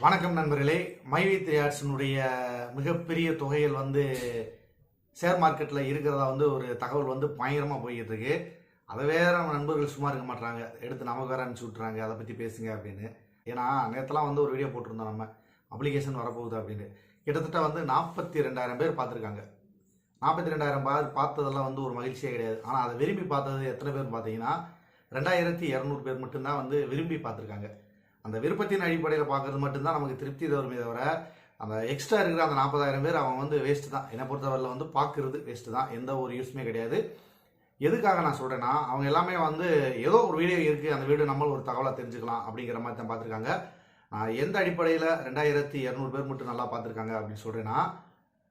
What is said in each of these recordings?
வணக்கம் நண்பர்களே. மைவி த்ரீ மிகப்பெரிய தொகைகள் ஷேர் மார்க்கெட்டில் இருக்கிறதா ஒரு தகவல் பயங்கரமாக போய்கிட்டு இருக்கு. அதை வேற நம்ம நண்பர்கள் சும்மா இருக்க மாட்டாங்க, எடுத்து நமக்கு வேற அனுப்பிச்சி விட்றாங்க, அதை பற்றி பேசுங்க அப்படின்னு. ஏன்னா நேற்றுலாம் ஒரு வீடியோ போட்டிருந்தோம், நம்ம அப்ளிகேஷன் வரப்போகுது அப்படின்னு. கிட்டத்தட்ட 42,000 பேர் பார்த்துருக்காங்க. 42,000 பேர் பார்த்ததெல்லாம் ஒரு மகிழ்ச்சியே கிடையாது. ஆனால் அதை விரும்பி பார்த்தது எத்தனை பேர் பார்த்தீங்கன்னா 2,200 பேர் மட்டும்தான் விரும்பி பார்த்துருக்காங்க. அந்த விருப்பத்தின் அடிப்படையில் பார்க்கறது மட்டும்தான் நமக்கு திருப்தி தருமே தவிர, அந்த எக்ஸ்ட்ரா இருக்கிற அந்த 40,000 பேர் அவங்க வேஸ்ட்டு தான். என்னை பொறுத்தவரையில் பார்க்குறது வேஸ்ட்டு தான், எந்த ஒரு யூஸ்மே கிடையாது. எதுக்காக நான் சொல்கிறேன்னா, அவங்க எல்லாமே ஏதோ ஒரு வீடியோ இருக்குது, அந்த வீடியோ நம்ம ஒரு தகவலை தெரிஞ்சுக்கலாம் அப்படிங்கிற மாதிரி தான் பார்த்துருக்காங்க. நான் எந்த அடிப்படையில் 2,200 பேர் மட்டும் நல்லா பார்த்துருக்காங்க அப்படின்னு சொல்கிறேன்னா,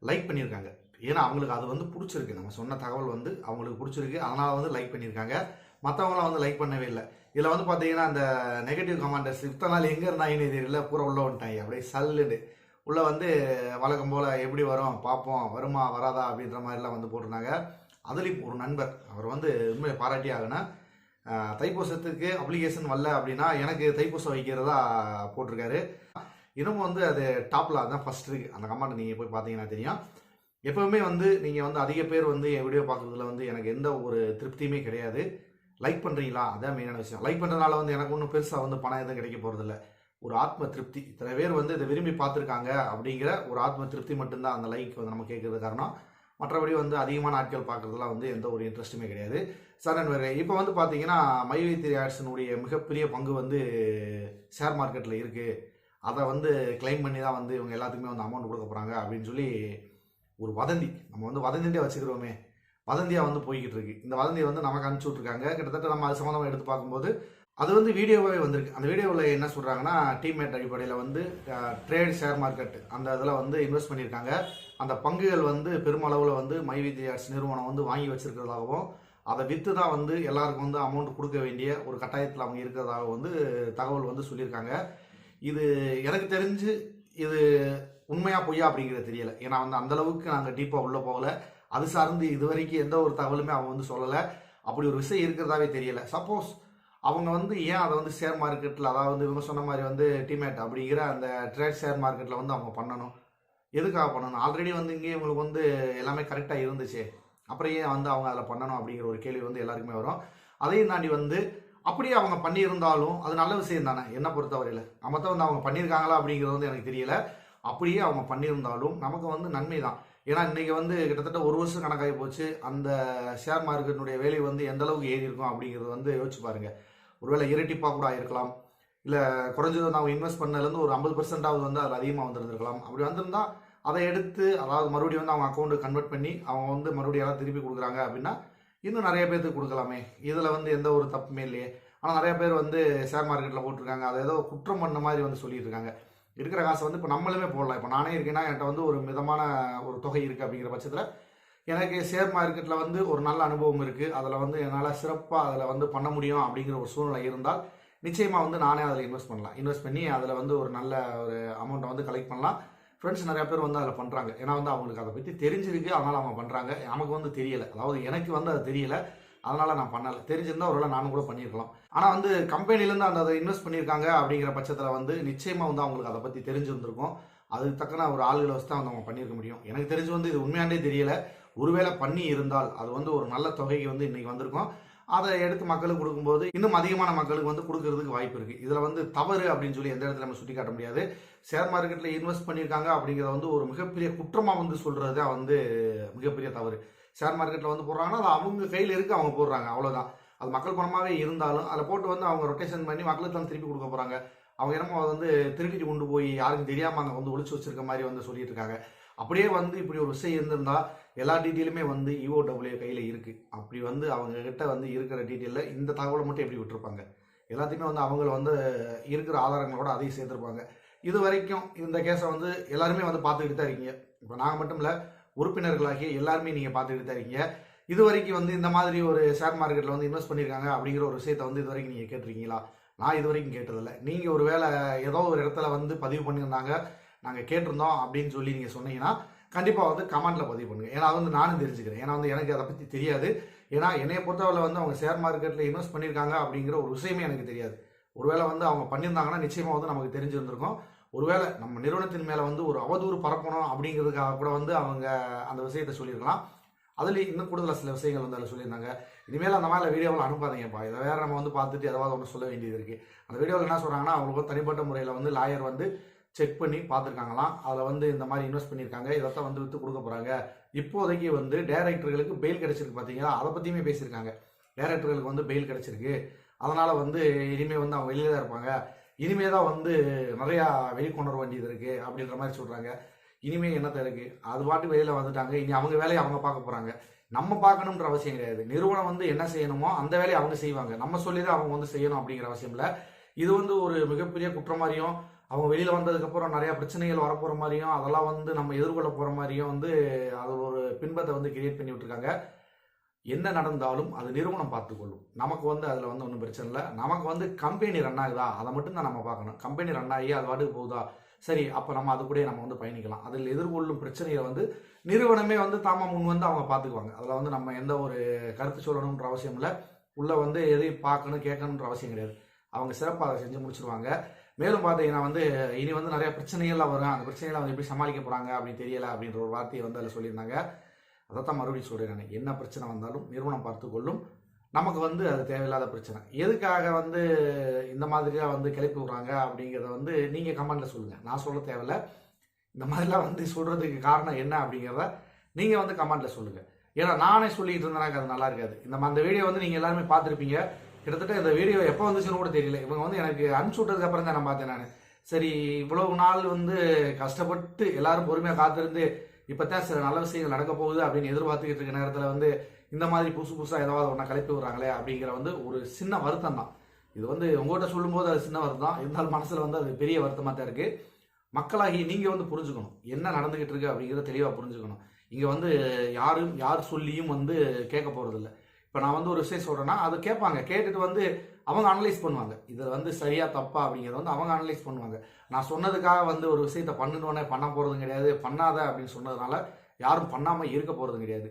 லைக் பண்ணியிருக்காங்க. ஏன்னா அவங்களுக்கு அது பிடிச்சிருக்கு, நம்ம சொன்ன தகவல் அவங்களுக்கு பிடிச்சிருக்கு, அதனால் லைக் பண்ணியிருக்காங்க. மற்றவங்களாம் லைக் பண்ணவே இல்லை. இதில் பார்த்தீங்கன்னா அந்த நெகட்டிவ் கமெண்டர்ஸ் இத்தனை நாள் எங்கே இருந்தாங்கன்னு தெரியல, பூரா உள்ளே வந்துட்டாங்க. அப்படியே சல்லுன்னு உள்ளே வழக்கம் போல் எப்படி வரும் பார்ப்போம், வருமா வராதா அப்படின்ற மாதிரிலாம் போட்டிருந்தாங்க. அதுலேயும் ஒரு நண்பர், அவர் உண்மையை பாராட்டி ஆகணும். தைப்பூசத்துக்கு அப்ளிகேஷன் வரல அப்படின்னா எனக்கு தைப்பூசம் வைக்கிறதா போட்டிருக்காரு. இன்னமும் அது டாப்பில் அதுதான் ஃபஸ்ட் இருக்குது. அந்த கமெண்ட் நீங்கள் போய் பார்த்தீங்கன்னா தெரியும். எப்போவுமே நீங்கள் அதிக பேர் என் வீடியோ பார்க்குறதுல எனக்கு எந்த ஒரு திருப்தியுமே கிடையாது. லைக் பண்ணுறீங்களா, அதான் மெயினான விஷயம். லைக் பண்ணுறதுனால எனக்கு ஒன்றும் பெருசாக பணம் எதுவும் கிடைக்க போகிறதில்ல. ஒரு ஆத்ம திருப்தி, இத்தனை பேர் இதை விரும்பி பார்த்துருக்காங்க அப்படிங்கிற ஒரு ஆத்ம திருப்தி மட்டும்தான் அந்த லைக் நம்ம கேட்கறது காரணம். மற்றபடி அதிகமான ஆட்கள் பார்க்குறதுலாம் எந்த ஒரு இன்ட்ரெஸ்ட்டுமே கிடையாது. சார் நண்பர்களே, இப்போ பார்த்தீங்கன்னா மைவி த்ரீ மிகப்பெரிய பங்கு ஷேர் மார்க்கெட்டில் இருக்குது. அதை கிளைம் பண்ணி தான் இவங்க எல்லாத்துக்குமே அமௌண்ட் கொடுக்க போகிறாங்க அப்படின்னு சொல்லி ஒரு வதந்தி, நம்ம வதந்தியே வச்சுக்கிறோமே, வதந்தியாக போய்கிட்டு இருக்கு. இந்த வதந்தியை நமக்கு அனுப்பிச்சி விட்ருக்காங்க. கிட்டத்தட்ட நம்ம அது சம்மந்தமாக எடுத்து பார்க்கும்போது அது வீடியோவே வந்திருக்கு. அந்த வீடியோவில் என்ன சொல்கிறாங்கன்னா, டீம்மேட் அடிப்படையில் ட்ரேட் ஷேர் மார்க்கெட் அந்த இதில் இன்வெஸ்ட் பண்ணியிருக்காங்க. அந்த பங்குகள் பெருமளவில் மைவி த்ரீ நிறுவனம் வாங்கி வச்சிருக்கிறதாகவும், அதை விற்று தான் எல்லாருக்கும் அமௌண்ட் கொடுக்க வேண்டிய ஒரு கட்டாயத்தில் அவங்க இருக்கிறதாக தகவல் சொல்லியிருக்காங்க. இது எனக்கு தெரிஞ்சு இது உண்மையா பொய்யா அப்படிங்கிறது தெரியல. ஏன்னா அந்தளவுக்கு நாங்கள் டீப்பாக உள்ளே போகல. அது சார்ந்து இது வரைக்கும் எந்த ஒரு தகவலுமே அவங்க சொல்லலை. அப்படி ஒரு விஷயம் இருக்கிறதாவே தெரியல. சப்போஸ் அவங்க ஏன் அதை ஷேர் மார்க்கெட்டில், அதாவது இவங்க சொன்ன மாதிரி டிமேட் அப்படிங்கிற அந்த ட்ரேட் ஷேர் மார்க்கெட்டில் அவங்க பண்ணணும், எதுக்காக பண்ணணும்? ஆல்ரெடி இங்கே இவங்களுக்கு எல்லாமே கரெக்டாக இருந்துச்சு, அப்புறம் ஏன் அவங்க அதில் பண்ணணும் அப்படிங்கிற ஒரு கேள்வி எல்லாருக்குமே வரும். அதையும் தாண்டி அப்படியே அவங்க பண்ணியிருந்தாலும் அது நல்ல விஷயம் தானே என்னை பொறுத்தவரையில். மற்ற அவங்க பண்ணியிருக்காங்களா அப்படிங்கிறது எனக்கு தெரியல. அப்படியே அவங்க பண்ணியிருந்தாலும் நமக்கு நன்மை தான். ஏன்னா இன்னைக்கு கிட்டத்தட்ட ஒரு வருஷம் கணக்காகி போச்சு. அந்த ஷேர் மார்க்கெட்டினுடைய வேலை எந்த அளவுக்கு ஏறி இருக்கும் அப்படிங்கிறது யோசிச்சு பாருங்க. ஒருவேளை இரட்டிப்பாக கூட ஆயிருக்கலாம், இல்லை குறைஞ்சது அவங்க இன்வெஸ்ட் பண்ணதுலேருந்து ஒரு 50% அதில் அதிகமாக வந்திருந்திருக்கலாம். அப்படி வந்திருந்தா அதை எடுத்து, அதாவது மறுபடியும் அவங்க அக்கௌண்ட்டு கன்வெர்ட் பண்ணி அவங்க மறுபடியும் யாராவது திருப்பி கொடுக்குறாங்க அப்படின்னா இன்னும் நிறைய பேருக்கு கொடுக்கலாமே. இதில் எந்த ஒரு தப்புமே இல்லையே. ஆனால் நிறைய பேர் ஷேர் மார்க்கெட்டில் போட்டிருக்காங்க, அதை ஏதோ குற்றம் பண்ண மாதிரி சொல்லிட்டு இருக்காங்க. இருக்கிற காசை இப்போ நம்மளுமே போடலாம். இப்போ நானே இருக்கேன்னா என்கிட்ட ஒரு மிதமான ஒரு தொகை இருக்குது அப்படிங்கிற பட்சத்தில் எனக்கு ஷேர் மார்க்கெட்டில் ஒரு நல்ல அனுபவம் இருக்குது. அதில் என்னால் சிறப்பாக அதில் பண்ண முடியும் அப்படிங்கிற ஒரு சூழ்நிலை இருந்தால் நிச்சயமாக நானே அதில் இன்வெஸ்ட் பண்ணலாம். இன்வெஸ்ட் பண்ணி அதில் ஒரு நல்ல ஒரு அமௌண்ட்டை கலெக்ட் பண்ணலாம். ஃப்ரெண்ட்ஸ் நிறைய பேர் அதில் பண்ணுறாங்க. ஏன்னா அவங்களுக்கு அதை பற்றி தெரிஞ்சிருக்கு, அதனால் அவங்க பண்ணுறாங்க. நமக்கு தெரியலை, அதாவது எனக்கு அது தெரியலை, அதனால் நான் பண்ணலை. தெரிஞ்சிருந்தால் ஒருவேளை நானும் கூட பண்ணியிருக்கலாம். ஆனால் கம்பெனிலேருந்து அதை இன்வெஸ்ட் பண்ணியிருக்காங்க அப்படிங்கிற பட்சத்தில் நிச்சயமாக அவங்களுக்கு அதை பற்றி தெரிஞ்சிருந்திருக்கும். அதுக்கு தக்கன ஒரு ஆளுகளை வச்சு தான் அவங்க பண்ணியிருக்க முடியும். எனக்கு தெரிஞ்சு இது உண்மையாண்டே தெரியலை. ஒருவேளை பண்ணி இருந்தால் அது ஒரு நல்ல தொகைக்கு இன்னைக்கு வந்திருக்கும். அதை எடுத்து மக்களுக்கு கொடுக்கும்போது இன்னும் அதிகமான மக்களுக்கு கொடுக்கறதுக்கு வாய்ப்பு இருக்குது. இதில் தவறு அப்படின்னு சொல்லி எந்த இடத்துல நம்ம சுட்டி காட்ட முடியாது. ஷேர் மார்க்கெட்டில் இன்வெஸ்ட் பண்ணியிருக்காங்க அப்படிங்கிறத ஒரு மிகப்பெரிய குற்றமாக சொல்கிறது தான் மிகப்பெரிய தவறு. ஷேர் மார்க்கெட்டில் போடுறாங்கன்னா அது அவங்க கையில் இருக்குது, அவங்க போடுறாங்க, அவ்வளோதான். அது மக்கள் பணமாகவே இருந்தாலும் அதில் போட்டு அவங்க ரொட்டேஷன் பண்ணி மக்களுக்கு தான் திருப்பி கொடுக்க போகிறாங்க. அவங்க என்னமோ திருடிட்டு கொண்டு போய் யாருக்கும் தெரியாமல் அங்கே ஒழிச்சு வச்சிருக்க மாதிரி சொல்லிட்டு இருக்காங்க. அப்படியே இப்படி ஒரு விஷயம் இருந்திருந்தால் எல்லா டீட்டெயிலுமே EOW கையில் இருக்குது. அப்படி அவங்க கிட்ட இருக்கிற டீட்டெயிலில் இந்த தகவலை மட்டும் எப்படி விட்டுருப்பாங்க? எல்லாத்தையுமே அவங்க இருக்கிற ஆதாரங்களோட அதையும் சேர்த்துருப்பாங்க. இது வரைக்கும் இந்த கேஸை எல்லாருமே பார்த்துக்கிட்டு தான் இருக்கீங்க. இப்போ நாங்கள் மட்டும் இல்லை, உறுப்பினர்களாகிய எல்லாருமே நீங்கள் பார்த்துக்கிட்டு தான் இருக்கீங்க. இது வரைக்கும் இந்த மாதிரி ஒரு ஷேர் மார்க்கெட்டில் இன்வெஸ்ட் பண்ணியிருக்காங்க அப்படிங்கிற ஒரு விஷயத்தை இது வரைக்கும் நீங்கள் கேட்டிருக்கீங்களா? நான் இது வரைக்கும் கேட்டதில்லை. நீங்கள் ஒரு வேளை ஏதோ ஒரு இடத்துல பதிவு பண்ணியிருந்தாங்க, நாங்கள் கேட்டிருந்தோம் அப்படின்னு சொல்லி நீங்கள் சொன்னீங்கன்னா கண்டிப்பாக கமெண்ட்டில் பதிவு பண்ணுங்கள். ஏன்னா நானும் தெரிஞ்சுக்கிறேன். ஏன்னா எனக்கு அதை பற்றி தெரியாது. ஏன்னா என்னைய பொறுத்தவரை அவங்க ஷேர் மார்க்கெட்டில் இன்வெஸ்ட் பண்ணியிருக்காங்க அப்படிங்கிற ஒரு விஷயமே எனக்கு தெரியாது. ஒருவேளை அவங்க பண்ணியிருந்தாங்கன்னா நிச்சயமாக நமக்கு தெரிஞ்சிருந்திருக்கும். ஒருவேளை நம்ம நிறுவனத்தின் மேலே வந்து ஒரு அவதூறு பரப்பணும் அப்படிங்கிறதுக்காக கூட வந்து அவங்க அந்த விஷயத்தை சொல்லியிருக்கலாம். அதுலேயும் இன்னும் கூடுதலாக சில விஷயங்கள் வந்து அதில் சொல்லியிருந்தாங்க. இனிமேல் அந்த மாதிரி வீடியோவில் அனுப்பாதீங்கப்பா, இதை வேறு நம்ம வந்து பார்த்துட்டு ஏதாவது ஒன்று சொல்ல வேண்டியது இருக்குது. அந்த வீடியோவில் என்ன சொல்கிறாங்கன்னா, அவங்களுக்கு தனிப்பட்ட முறையில் வந்து லாயர் வந்து செக் பண்ணி பார்த்துருக்காங்களாம். அதில் வந்து இந்த மாதிரி இன்வெஸ்ட் பண்ணியிருக்காங்க, இதைத்தான் வந்து விற்று கொடுக்க போகிறாங்க. இப்போதைக்கு வந்து டைரக்டர்களுக்கு பெயில் கிடைச்சிருக்கு பார்த்தீங்களா, அதை பற்றியுமே பேசியிருக்காங்க. டைரக்டர்களுக்கு வந்து பெயில் கிடைச்சிருக்கு, அதனால் வந்து இனிமேல் வந்து அவங்க வெளியே தான் இருப்பாங்க, இனிமே தான் வந்து நிறையா வெளிக்கொண்டு வர வேண்டியது இருக்குது அப்படின்ற மாதிரி சொல்கிறாங்க. இனிமே என்னத்த இருக்குது, அது பாட்டு வெளியில் வந்துட்டாங்க, இனி அவங்க வேலையை அவங்க பார்க்க போகிறாங்க. நம்ம பார்க்கணுன்ற அவசியம் கிடையாது. நிறுவனம் வந்து என்ன செய்யணுமோ அந்த வேலையை அவங்க செய்வாங்க, நம்ம சொல்லி தான் அவங்க வந்து செய்யணும் அப்படிங்கிற அவசியம் இல்லை. இது வந்து ஒரு மிகப்பெரிய குற்றம் மாதிரியும், அவங்க வெளியில் வந்ததுக்கப்புறம் நிறையா பிரச்சனைகள் வரப்போகிற மாதிரியும், அதெல்லாம் வந்து நம்ம எதிர்கொள்ள போகிற மாதிரியும் வந்து அது ஒரு பின்பத்தை வந்து கிரியேட் பண்ணி விட்டுருக்காங்க. என்ன நடந்தாலும் அது நிறுவனம் பார்த்துக்கொள்ளும். நமக்கு வந்து அதில் வந்து ஒன்றும் பிரச்சனை இல்லை. நமக்கு வந்து கம்பெனி ரன் ஆகுதா அதை மட்டும் தான் நம்ம பார்க்கணும். கம்பெனி ரன் ஆகி அது பாட்டுக்கு போகுதா, சரி, அப்போ நம்ம அது கூட நம்ம வந்து பயணிக்கலாம். அதில் எதிர்கொள்ளும் பிரச்சனையை வந்து நிறுவனமே வந்து தாமா முன் வந்து அவங்க பார்த்துக்குவாங்க. அதில் வந்து நம்ம எந்த ஒரு கருத்து சொல்லணுன்ற அவசியம் இல்லை. உள்ளே வந்து எதையும் பார்க்கணும் கேட்கணுன்ற அவசியம் கிடையாது. அவங்க சிறப்பாக அதை செஞ்சு முடிச்சிருவாங்க. மேலும் பார்த்தீங்கன்னா வந்து இனி வந்து நிறைய பிரச்சனைகள்லாம் வரும். அந்த பிரச்சனைகளை வந்து எப்படி சமாளிக்க போகிறாங்க அப்படின்னு தெரியலை அப்படின்ற ஒரு வார்த்தையை வந்து அதில் சொல்லியிருந்தாங்க. அதைத்தான் மறுபடியும் சொல்கிறேன் நான், என்ன பிரச்சனை வந்தாலும் நிறுவனம் பார்த்துக்கொள்ளும். நமக்கு வந்து அது தேவையில்லாத பிரச்சனை. எதுக்காக வந்து இந்த மாதிரிலாம் வந்து கிளப்பி விட்றாங்க அப்படிங்கிறத வந்து நீங்கள் கமெண்ட்டில் சொல்லுங்கள். நான் சொல்ல தேவையில்லை. இந்த மாதிரிலாம் வந்து சொல்கிறதுக்கு காரணம் என்ன அப்படிங்கிறத நீங்கள் வந்து கமெண்ட்டில் சொல்லுங்கள். ஏன்னா நானே சொல்லிட்டு இருந்தேனாக்க அது நல்லா இருக்காது. அந்த வீடியோ வந்து நீங்கள் எல்லாருமே பார்த்துருப்பீங்க. கிட்டத்தட்ட இந்த வீடியோ எப்போ வந்துச்சுன்னு கூட தெரியல. இவங்க வந்து எனக்கு அனுப்பிச்சு விட்டதுக்கு அப்புறம் தான் நான் பார்த்தேன். நான் சரி, இவ்வளவு நாள் வந்து கஷ்டப்பட்டு எல்லாரும் பொறுமையாக காத்திருந்து இப்போ தான் சில நல்ல விஷயங்கள் நடக்க போகுது அப்படின்னு எதிர்பார்த்துக்கிட்டு இருக்க நேரத்தில் வந்து இந்த மாதிரி புதுசாக ஏதாவது ஒன்றா கிளப்பி விடுறாங்களே அப்படிங்கிற வந்து ஒரு சின்ன வருத்தம் தான். இது வந்து உங்கள்கிட்ட சொல்லும்போது அது சின்ன வருத்தம் இருந்தாலும் மனசில் வந்து அது பெரிய வருத்தமாக தான் இருக்குது. மக்களாகி நீங்கள் வந்து புரிஞ்சுக்கணும், என்ன நடந்துக்கிட்டு இருக்கு அப்படிங்கிறத தெளிவாக புரிஞ்சுக்கணும். இங்கே வந்து யார் சொல்லியும் வந்து கேட்க போகிறதில்ல. இப்போ நான் வந்து ஒரு விஷயம் சொல்கிறேன்னா அது கேட்பாங்க, கேட்டுட்டு வந்து அவங்க அனலைஸ் பண்ணுவாங்க. இதில் வந்து சரியா தப்பா அப்படிங்கிறத வந்து அவங்க அனலைஸ் பண்ணுவாங்க. நான் சொன்னதுக்காக வந்து ஒரு விஷயத்தை பண்ணணுன்னே பண்ண போகிறதும் கிடையாது, பண்ணாத அப்படின்னு சொன்னதுனால யாரும் பண்ணாமல் இருக்க போகிறதும் கிடையாது.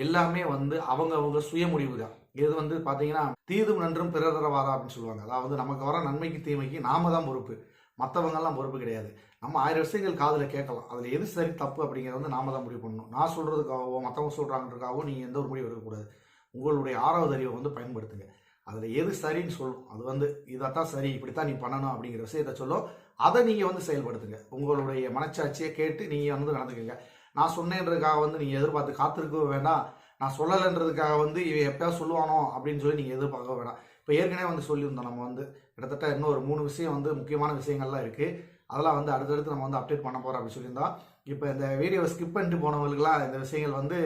எல்லாமே வந்து அவங்க சுய முடிவு தான். இது வந்து பார்த்தீங்கன்னா தீதும் நன்றும் பிறர் தரவாரா அப்படின்னு சொல்லுவாங்க. அதாவது நமக்கு வர நன்மைக்கு தீமைக்கு நாம தான் பொறுப்பு, மற்றவங்கெல்லாம் பொறுப்பு கிடையாது. நம்ம 1000 விஷயங்கள் காதில் கேட்கலாம், அதில் எது சரி தப்பு அப்படிங்கிறத வந்து நாம தான் முடிவு பண்ணணும். நான் சொல்கிறதுக்காகவோ மற்றவங்க சொல்கிறாங்கன்றதுக்காகவோ நீங்கள் எந்த ஒரு முடிவு எடுக்கக்கூடாது. உங்களுடைய 6வது அறிவை வந்து பயன்படுத்துங்க. அதில் எது சரின்னு சொல்லும், அது வந்து இதைத்தான் சரி, இப்படித்தான் நீ பண்ணணும் அப்படிங்கிற விஷயத்த சொல்லும், அதை நீங்கள் வந்து செயல்படுத்துங்க. உங்களுடைய மனச்சாட்சியை கேட்டு நீங்கள் வந்து நடந்துக்கங்க. நான் சொன்னேன்றதுக்காக வந்து நீங்கள் எதிர்பார்த்து காத்திருக்க வேண்டாம். நான் சொல்லலைன்றதுக்காக வந்து இவன் எப்பயாவது சொல்லுவானோ அப்படின்னு சொல்லி நீங்கள் எதிர்பார்க்க வேண்டாம். இப்போ ஏற்கனவே வந்து சொல்லியிருந்தோம், நம்ம வந்து கிட்டத்தட்ட இன்னும் ஒரு 3 விஷயம் வந்து முக்கியமான விஷயங்கள்லாம் இருக்குது. அதெல்லாம் வந்து அடுத்தடுத்து நம்ம வந்து அப்டேட் பண்ண போகிறோம் அப்படின்னு சொல்லியிருந்தோம். இப்போ இந்த வீடியோவை ஸ்கிப் பண்ணிட்டு போனவங்களுக்குலாம் இந்த விஷயங்கள் வந்து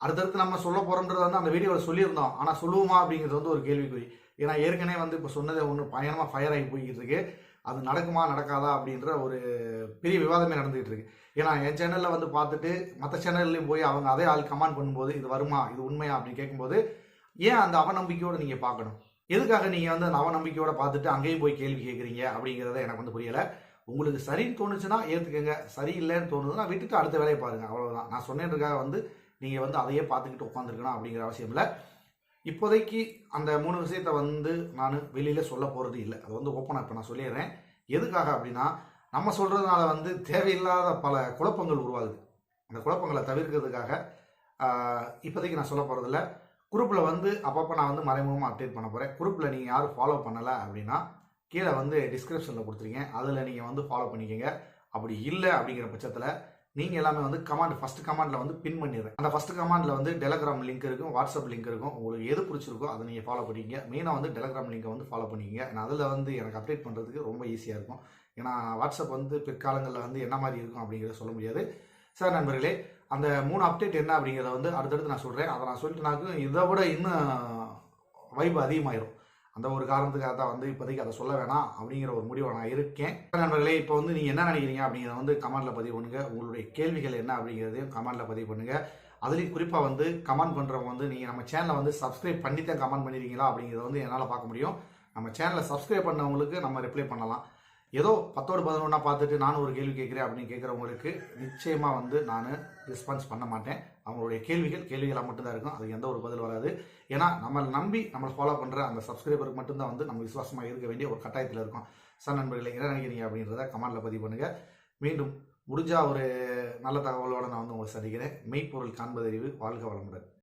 அடுத்தடுத்து நம்ம சொல்ல போகிறோன்றது வந்து அந்த வீடியோவில் சொல்லியிருந்தோம். ஆனால் சொல்லுவோமா அப்படிங்கிறது வந்து ஒரு கேள்விக்குறி. ஏன்னா ஏற்கனவே வந்து இப்போ சொன்னதை ஒன்று பயங்கரமாக ஃபயர் ஆகி போய்கிட்டு இருக்கு. அது நடக்குமா நடக்காதா அப்படின்ற ஒரு பெரிய விவாதமே நடந்துகிட்டு இருக்கு. ஏன்னா என் சேனலில் வந்து பார்த்துட்டு மற்ற சேனல்லையும் போய் அவங்க அதே ஆள் கமெண்ட் பண்ணும்போது இது வருமா, இது உண்மையா அப்படின்னு கேட்கும்போது ஏன் அந்த அவநம்பிக்கையோடு நீங்கள் பார்க்கணும்? எதுக்காக நீங்கள் வந்து அந்த அவநம்பிக்கையோடு பார்த்துட்டு அங்கேயும் போய் கேள்வி கேட்குறீங்க அப்படிங்கிறத எனக்கு வந்து புரியலை. உங்களுக்கு சரின்னு தோணுச்சுன்னா ஏற்றுக்கங்க, சரியில்லைன்னு தோணுதுன்னா விட்டுட்டு அடுத்த வேலையை பாருங்கள், அவ்வளோதான். நான் சொன்னதுக்காக வந்து நீங்கள் வந்து அதையே பார்த்துக்கிட்டு உட்காந்துருக்கணும் அப்படிங்கிற அவசியம் இல்லை. இப்போதைக்கு அந்த 3 விஷயத்த வந்து நான் வெளியில் சொல்ல போகிறது இல்லை. அது வந்து ஓப்பனாக இப்போ நான் சொல்லிடுறேன். எதுக்காக அப்படின்னா நம்ம சொல்கிறதுனால வந்து தேவையில்லாத பல குழப்பங்கள் உருவாகுது. அந்த குழப்பங்களை தவிர்க்கிறதுக்காக இப்போதைக்கு நான் சொல்ல போகிறதில்ல. குரூப்பில் வந்து அப்பப்போ நான் வந்து மறைமுகமாக அப்டேட் பண்ண போகிறேன். குரூப்பில் நீங்கள் யாரும் ஃபாலோ பண்ணலை அப்படின்னா கீழே வந்து டிஸ்கிரிப்ஷனில் கொடுத்துருக்கேன், அதில் நீங்கள் வந்து ஃபாலோ பண்ணிக்கோங்க. அப்படி இல்லை அப்படிங்கிற பட்சத்தில் நீங்கள் எல்லாமே வந்து ஃபஸ்ட்டு கமாண்டில் வந்து பின் பண்ணிடுறேன். அந்த ஃபஸ்ட்டு கமாண்டில் வந்து டெலகிராம் லிங்க் இருக்கும், வாட்ஸ்அப் லிங்க் இருக்கும். உங்களுக்கு எது பிடிச்சிருக்கோ அதை நீங்கள் ஃபாலோ பண்ணிக்கங்க. மெயினாக வந்து டெலகிராம் லிங்கை வந்து ஃபாலோ பண்ணிக்கங்க. ஏன்னா அதில் வந்து எனக்கு அப்டேட் பண்ணுறதுக்கு ரொம்ப ஈஸியாக இருக்கும். ஏன்னா வாட்ஸ்அப் வந்து பிற்காலங்களில் வந்து என்ன மாதிரி இருக்கும் அப்படிங்கிறத சொல்ல முடியாது. சார் நண்பர்களே, அந்த 3 அப்டேட் என்ன அப்படிங்கிறத வந்து அடுத்தடுத்து நான் சொல்கிறேன். அதை நான் சொல்லிட்டுனாக்கும் இதை விட இன்னும் வைப்பு அதிகமாயிரும். அந்த ஒரு காரணத்துக்காக தான் வந்து இப்போதைக்கு அதை சொல்ல வேணாம் அப்படிங்கிற ஒரு முடிவை நான் இருக்கேன். நண்பர்களே, இப்போ வந்து நீங்கள் என்ன நினைக்கிறீங்க அப்படிங்கிறத வந்து கமெண்ட்டில் பதிவு பண்ணுங்கள். உங்களுடைய கேள்விகள் என்ன அப்படிங்கிறதையும் கமெண்ட்டில் பதிவு பண்ணுங்கள். அதுலேயும் குறிப்பாக வந்து கமெண்ட் பண்ணுறவங்க வந்து நீங்கள் நம்ம சேனலை வந்து சப்ஸ்கிரைப் பண்ணி தான் கமெண்ட் பண்ணிடுறீங்களா அப்படிங்கிறத வந்து என்னால் பார்க்க முடியும். நம்ம சேனலை சப்ஸ்கிரைப் பண்ணவங்களுக்கு நம்ம ரிப்ளை பண்ணலாம். ஏதோ 10ஓடு 11 பார்த்துட்டு நானும் ஒரு கேள்வி கேட்குறேன் அப்படின்னு கேட்குறவங்களுக்கு நிச்சயமாக வந்து நான் ரெஸ்பான்ஸ் பண்ண மாட்டேன். அவங்களுடைய கேள்விகளாக மட்டும்தான் இருக்கும். அதுக்கு எந்த ஒரு பதில் வராது. ஏன்னா நம்மளை நம்பி நம்மளை ஃபாலோ பண்ணுற அந்த சப்ஸ்கிரைபருக்கு மட்டும்தான் வந்து நம்ம விசுவாசமாக இருக்க வேண்டிய ஒரு கட்டாயத்தில் இருக்கும். சார் நண்பர்களே என்ன நினைக்கிறீங்க அப்படின்றத கமெண்ட்டில் பதிவு பண்ணுங்கள். மீண்டும் முடிஞ்சா ஒரு நல்ல தகவலோடு நான் வந்து உங்களை சந்திக்கிறேன். மெய்ப்பொருள் காண்பதறிவு. வாழ்க வளமுடன்.